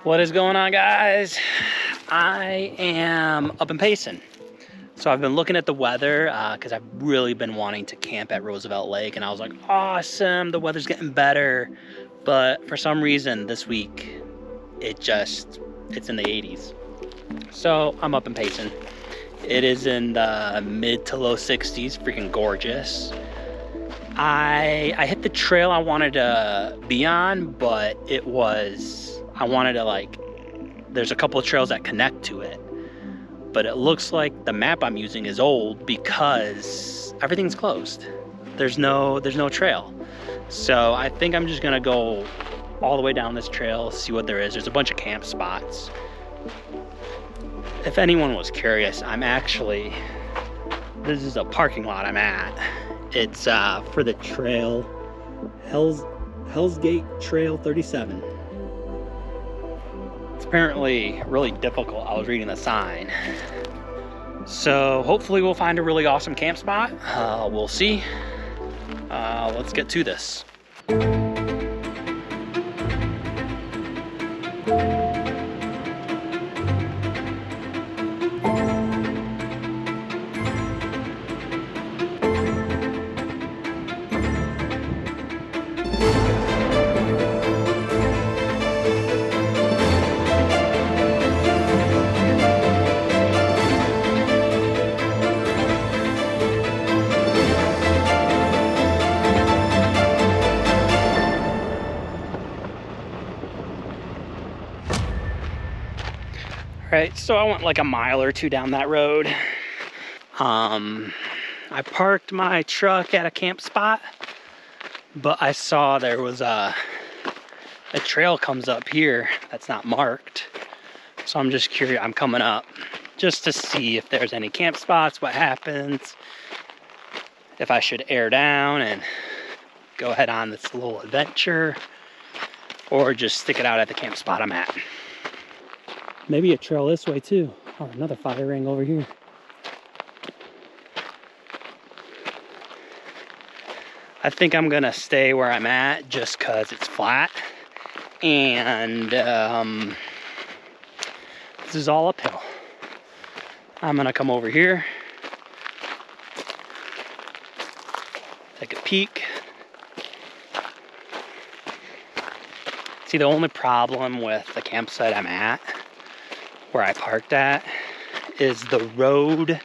What is going on, guys? I am up in Payson. So I've been looking at the weather because I've really been wanting to camp at Roosevelt Lake, and I was like, awesome, the weather's getting better. But for some reason this week, it's in the 80s. So I'm up in Payson. It is in the mid to low 60s, freaking gorgeous. I hit the trail I wanted to be on, but there's a couple of trails that connect to it. But it looks like the map I'm using is old because everything's closed. There's no trail. So I think I'm just gonna go all the way down this trail, see what there is. There's a bunch of camp spots. If anyone was curious, this is a parking lot I'm at. It's for the trail, Hell's Gate Trail 37. It's apparently really difficult. I was reading the sign. So hopefully we'll find a really awesome camp spot. We'll see. Let's get to this. Right, so I went like a mile or two down that road. I parked my truck at a camp spot, but I saw there was a trail comes up here that's not marked. So I'm just curious, I'm coming up just to see if there's any camp spots, what happens, if I should air down and go ahead on this little adventure, or just stick it out at the camp spot I'm at. Maybe a trail this way too. Oh, another fire ring over here. I think I'm gonna stay where I'm at just cause it's flat. And this is all uphill. I'm gonna come over here, take a peek. See, the only problem with the campsite I'm at, where I parked at, is the road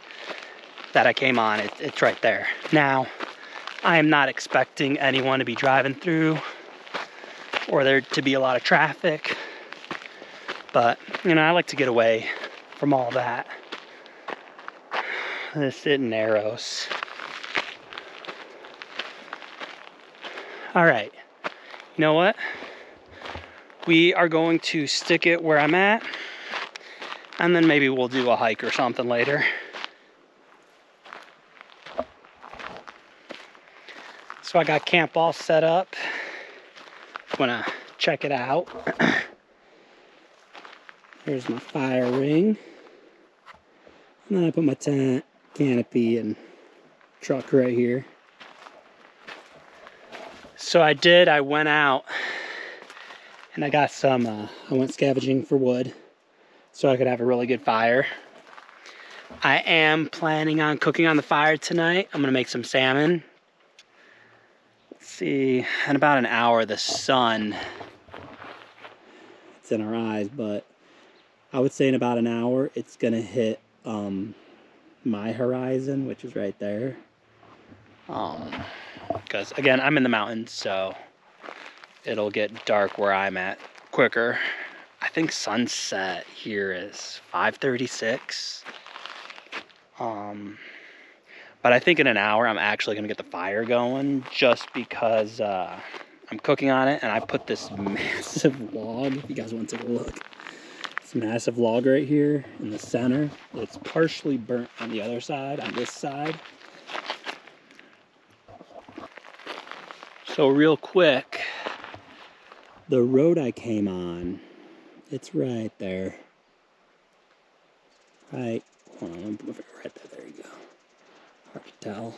that I came on. It's right there. Now, I am not expecting anyone to be driving through or there to be a lot of traffic, but I like to get away from all that. This is narrows. All right, you know what? We are going to stick it where I'm at, and then maybe we'll do a hike or something later. So I got camp all set up. Wanna check it out. There's my fire ring. And then I put my tent, canopy, and truck right here. So I went out and I got I went scavenging for wood so I could have a really good fire. I am planning on cooking on the fire tonight. I'm gonna make some salmon. Let's see, in about an hour, the sun, it's in our eyes, but I would say in about an hour, it's gonna hit my horizon, which is right there. Because again, I'm in the mountains, so it'll get dark where I'm at quicker. I think sunset here is 5:36. But I think in an hour I'm actually gonna get the fire going, just because I'm cooking on it, and I put this massive log, if you guys want to take a look. This massive log right here in the center. It's partially burnt on the other side, on this side. So real quick, the road I came on, it's right there. Right, hold on, let me move it right there, there you go. Hard to tell.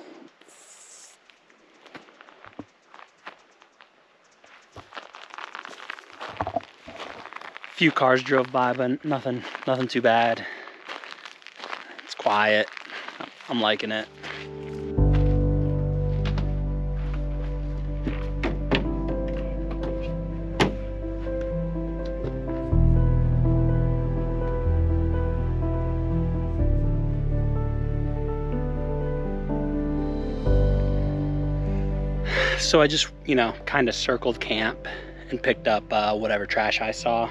few cars drove by, but nothing too bad. It's quiet. I'm liking it. So I just, you know, kind of circled camp and picked up whatever trash I saw.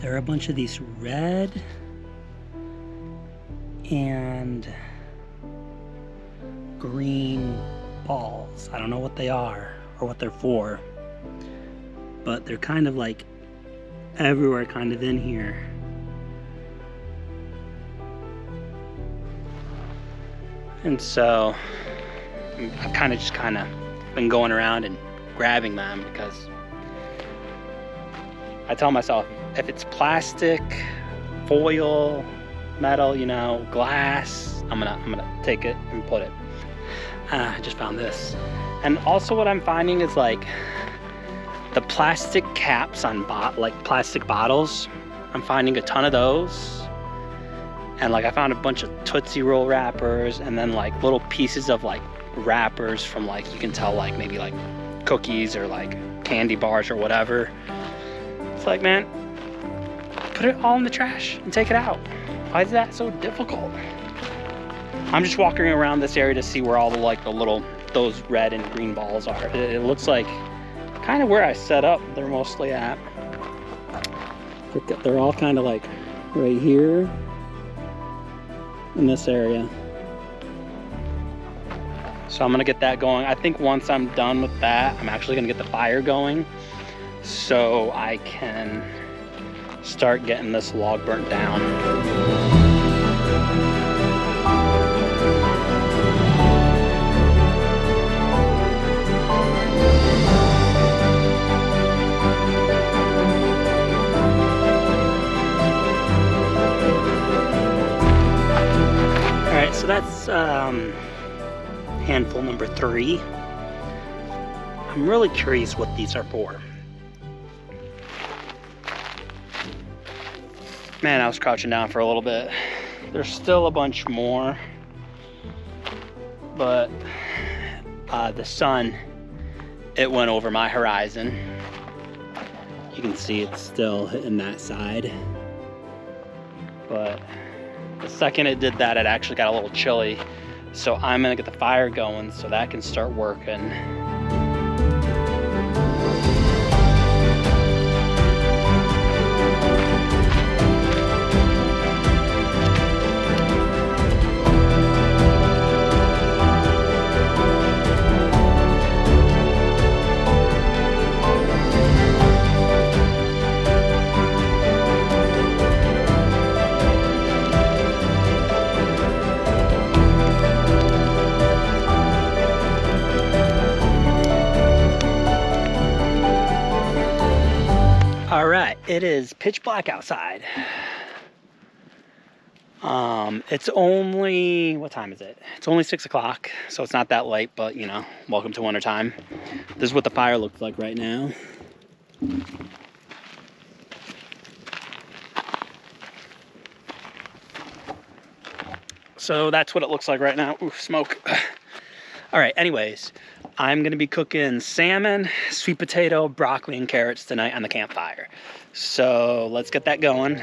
There are a bunch of these red and green balls. I don't know what they are or what they're for, but they're kind of like everywhere, kind of in here. And so I've kind of been going around and grabbing them, because I tell myself, if it's plastic, foil, metal, you know, glass, I'm gonna take it and put it. I just found this. And also what I'm finding is like the plastic caps on like plastic bottles. I'm finding a ton of those. And like I found a bunch of Tootsie Roll wrappers, and then like little pieces of like wrappers from like, you can tell like maybe like cookies or like candy bars or whatever. It's like, man, put it all in the trash and take it out. Why is that so difficult? I'm just walking around this area to see where all the like the little, those red and green balls are. It looks like kind of where I set up they're mostly at. They're all kind of like right here in this area. So I'm gonna get that going. I think once I'm done with that, I'm actually gonna get the fire going so I can start getting this log burnt down. All right, so that's handful number 3. I'm really curious what these are for. Man, I was crouching down for a little bit. There's still a bunch more, but the sun, it went over my horizon. You can see it's still hitting that side, but the second it did that, it actually got a little chilly. So I'm gonna get the fire going so that can start working. All right, it is pitch black outside. It's only, what time is it? It's only 6 o'clock, so it's not that late, but you know, welcome to winter time. This is what the fire looks like right now. So that's what it looks like right now. Ooh, smoke. All right, anyways, I'm gonna be cooking salmon, sweet potato, broccoli, and carrots tonight on the campfire. So let's get that going.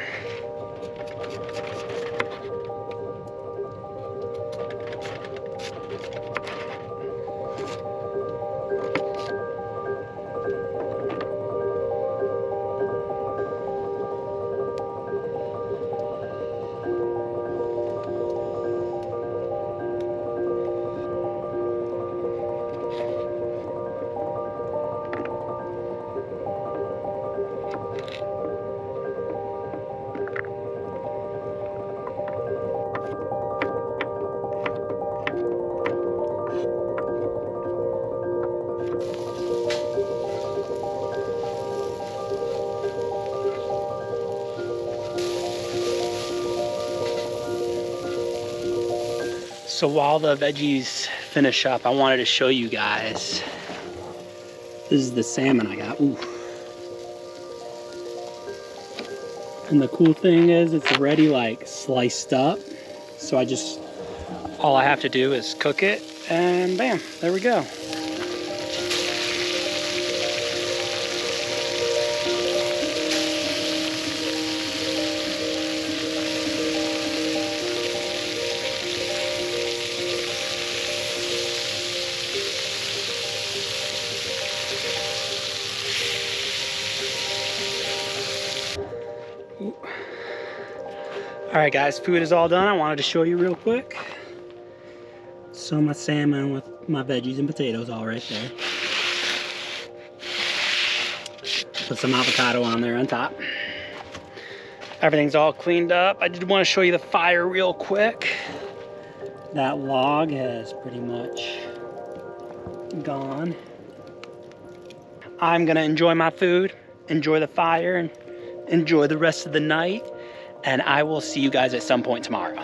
So while the veggies finish up, I wanted to show you guys. This is the salmon I got. Ooh. And the cool thing is it's already like sliced up. So all I have to do is cook it and bam, there we go. All right guys, food is all done. I wanted to show you real quick. So my salmon with my veggies and potatoes all right there. Put some avocado on there on top. Everything's all cleaned up. I did want to show you the fire real quick. That log has pretty much gone. I'm gonna enjoy my food, enjoy the fire, and enjoy the rest of the night. And I will see you guys at some point tomorrow.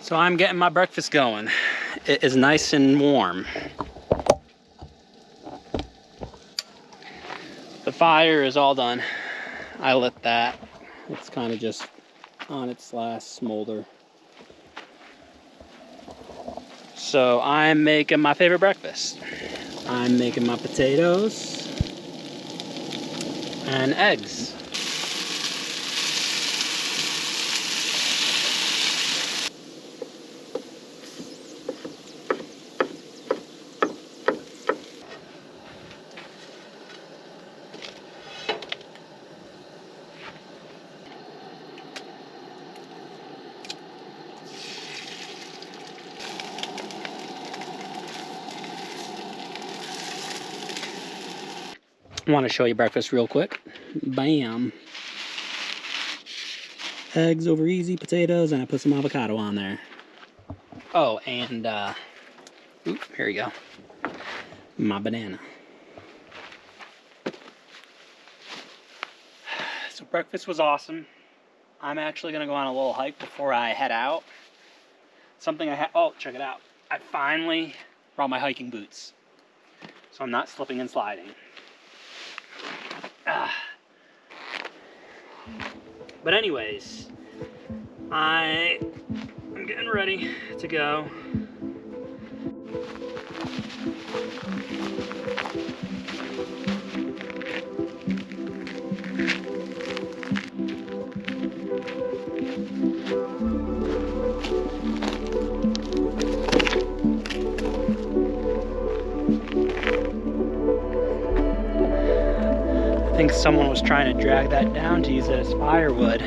So I'm getting my breakfast going. It is nice and warm. The fire is all done. I lit that. It's kind of just on its last smolder. So I'm making my favorite breakfast. I'm making my potatoes and eggs. I want to show you breakfast real quick. Bam. Eggs over easy, potatoes, and I put some avocado on there. Oh, and here we go. My banana. So breakfast was awesome. I'm actually gonna go on a little hike before I head out. Oh, check it out. I finally brought my hiking boots. So I'm not slipping and sliding. But anyways, I'm getting ready to go. I think someone was trying to drag that down to use it as firewood.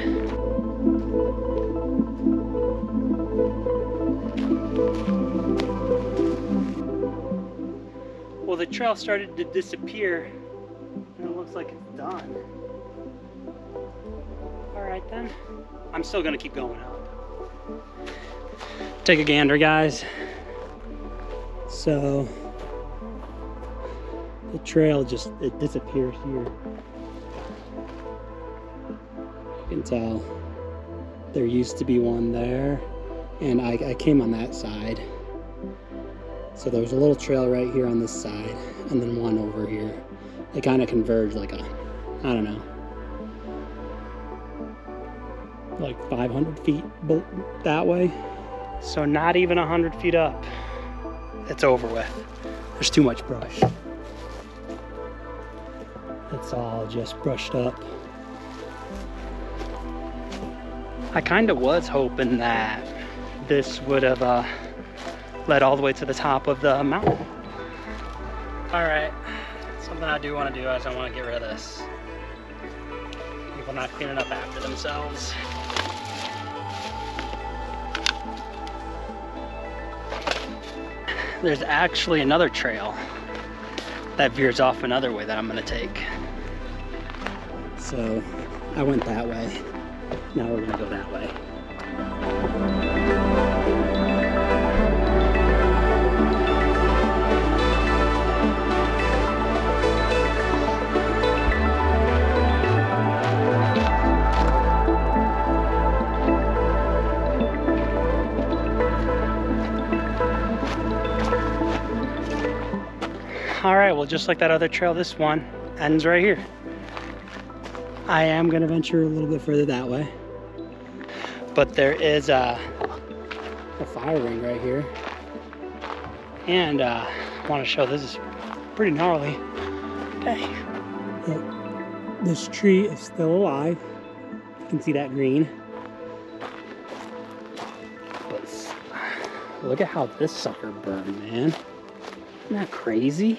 Well, the trail started to disappear, and it looks like it's done. All right then, I'm still gonna keep going up. Take a gander, guys. So, the trail it disappeared here. You can tell there used to be one there, and I came on that side. So there was a little trail right here on this side, and then one over here. They kind of converge like I don't know, like 500 feet that way. So not even 100 feet up. It's over with. There's too much brush. It's all just brushed up. I kind of was hoping that this would have led all the way to the top of the mountain. All right, something I do want to do is I want to get rid of this. People not cleaning up after themselves. There's actually another trail that veers off another way that I'm gonna take. So I went that way. Now we're gonna go that way. All right, well, just like that other trail, this one ends right here. I am gonna venture a little bit further that way. But there is a fire ring right here. And I wanna show this is pretty gnarly. Dang. Look, this tree is still alive. You can see that green. But look at how this sucker burned, man. Isn't that crazy?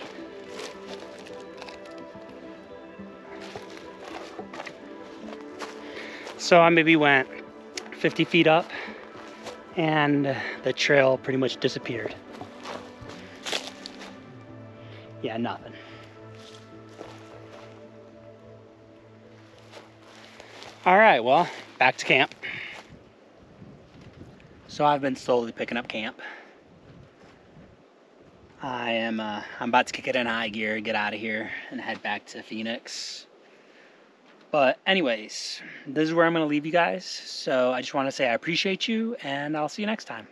So I maybe went 50 feet up and the trail pretty much disappeared. Yeah, nothing. All right, well, back to camp. So I've been slowly picking up camp. I'm about to kick it in high gear, get out of here, and head back to Phoenix. But anyways, this is where I'm going to leave you guys. So I just want to say I appreciate you, and I'll see you next time.